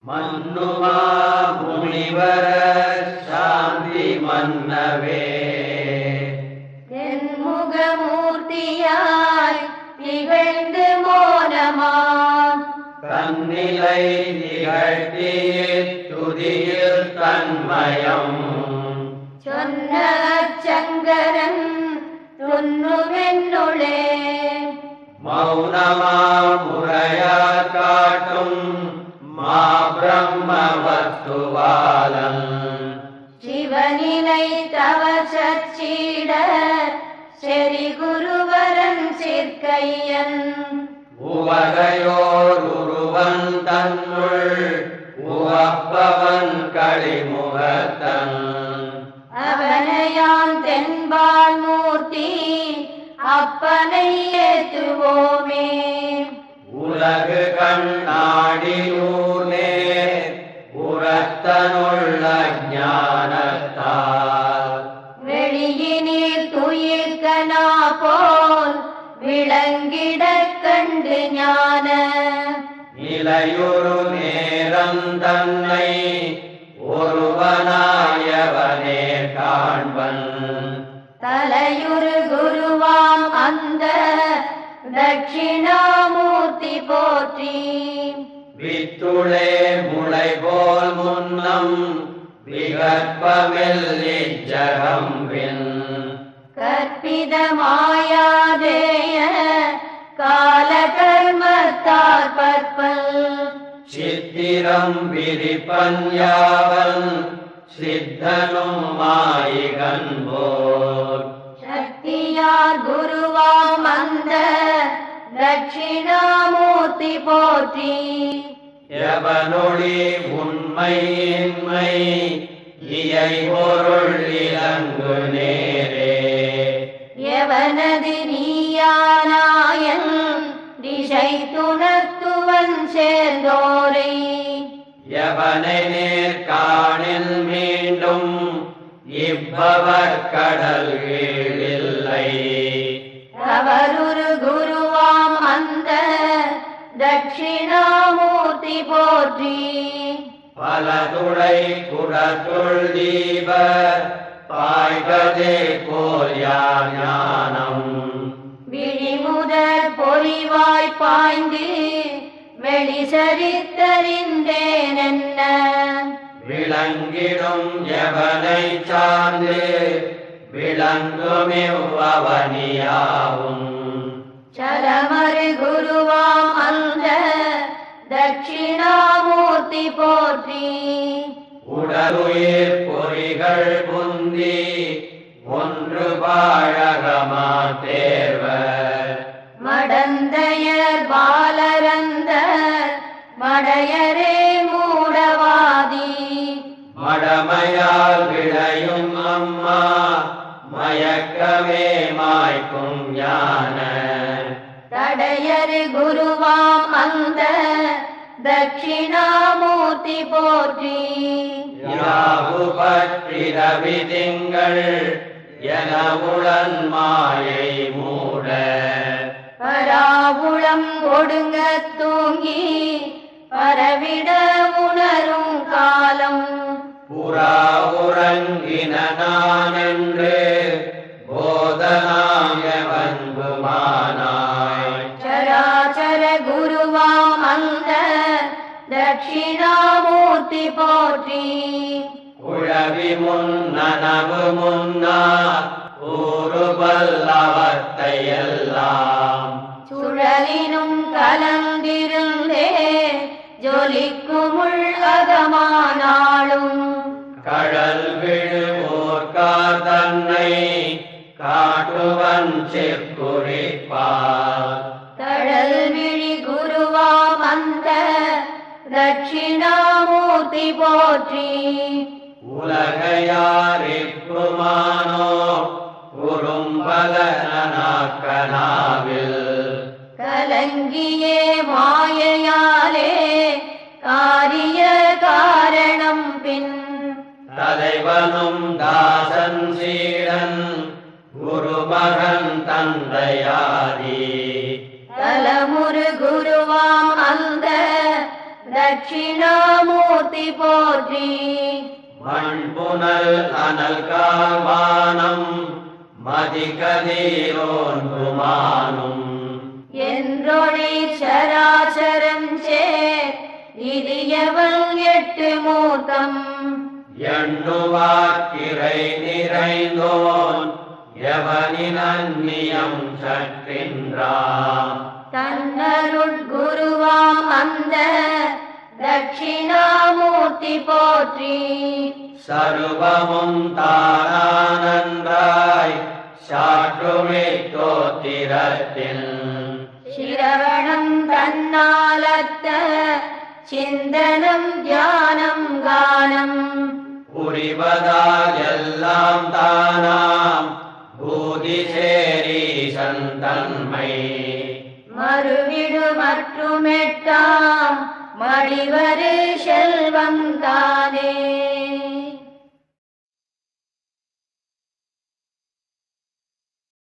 மன்னுமா முனிவர சாந்தி மன்னவே தென்முகமூர்த்தியாய் திகழ்ந்து மோனமாம் தன்னிலை நிகழ்த்திய துதியில் தன்மயம் சொன்ன சங்கரன் துன்னுமென்னுளே மௌனமா முறையா காட்டும் மா பிரம்மவஸ்துவாலன் சிவனிலை தவசீட செறி குருவரன் சிற்கையன் உவகையோர் உருவன் தன்னுள் உவப்பவன் களிமுகத்தன் அவனையான் தென்பால் மூர்த்தி அப்பனை ஏத்துவோமே உலகு கண்ணாடியூனே உரத்தனுள்ள ஞானத்தால் வெளியினில் துயிர்கனா போல் விளங்கிட கண்டு ஞான நிலையுறு நேரம் தன்னை ஒருவனாயவனே காண்பன் தலையுறு குருவாம் அந்த தட்சிணாமூர்த்தி போற்றி வித்துளே முளை போல் முன்னம் விகற்பமில்லிஜகம்பின் கற்பித மாயாதேய கால கர்மத்தார் பற்பல் சித்திரம் விரிப்பன் யாவன் சித்தனும் மாயிகன் போல் சக்தியார் குருவாம் அந்த தட்சிணாமூர்த்தி போற்றி எவனொளி உண்மையின்மை இயை பொருள் இலங்கு நேரே எவனது நீயானாயன் திசை துணத்துவன் சேர்ந்தோரை எவனை நேர்காணில் மீண்டும் இவ்வவர் கடல் இல்லை அவருரு குருவாம் அந்த தட்சிணாமூர்த்தி போற்றி பலதுளை குடத்துள் தீப பாய்வதே போல் யார் ஞானம் விழிமுதல் பொறிவாய் பாய்ந்து வெளி சரித்தறிந்தேனென்ன விளங்கிடும் எவனை சார்ந்து விளங்குமிவ்வவனியாவும் சரமரு குருவாம் அந்த தட்சிணாமூர்த்தி போற்றி உடலுயிர் பொறிகள் புந்தி ஒன்று பாழகமா தேர்வர் மடந்தையர் பாலரந்த மடையரே மூடவாதி மடமையால் விளையும் அம்மா மயக்கமே மாய்க்கும் ஞான தடையரு குருவாம் அந்த தட்சிணாமூர்த்தி போற்றி யாவு பற்றிட விதிங்கள் என உளன் மாயை மூட பராவுளம் ஒடுங்க தூங்கி பரவிட உணரும் காலம் புறா உறங்கின நான் என்று போதனாய வன்புமானாய் சராச்சர குருவாம் அந்த தட்சிணாமூர்த்தி போற்றி உழவி முன்னனவு முன்னா ஊறுபல்லவத்தை எல்லாம் சுழலினும் கலந்திருந்தே ஜொலிக்குமுள் அகமானாலும் கடல் விழுவோர்கார் தன்னை காட்டுவன் செற்குறிப்பார் தழல் விழி குருவாம் அந்த தட்சிணாமூர்த்தி போற்றி உலகையாரிப்புமானோ குறும்பலனாக்கனாவில் கலங்கியே மாயையாலே காரிய காரணம் பின் தலைவனும் தாசன் சீடன் குருமகன் தந்தையாதி தலமுரு குருவாம் அந்த தட்சிணாமூர்த்தி போற்றி மண்புனல் அனல் காவானம் மதிகதீரோன் குமானும் என்றொழி சராசரம் சேர் இடியவள் எட்டு மூர்த்தம் எண்ணுவாக்கிரை நிறைந்தோன் எவனின் அந்நியம் சற்றின்றான் தன்னருட்குருவாம் அந்த தட்சிணாமூர்த்தி போற்றி சர்வமும் தானானன்றாய் சாற்றுமே தோத்திரத்தில் சிரவணம் தன்னாலத்த சிந்தனம் தியானம் கானம் புரிவதால் எல்லாம் தானாம் பூதி சேரி சந்தன்மை மறுவிடு மற்றும் எட்டாம் மடிவரு செல்வம் தானே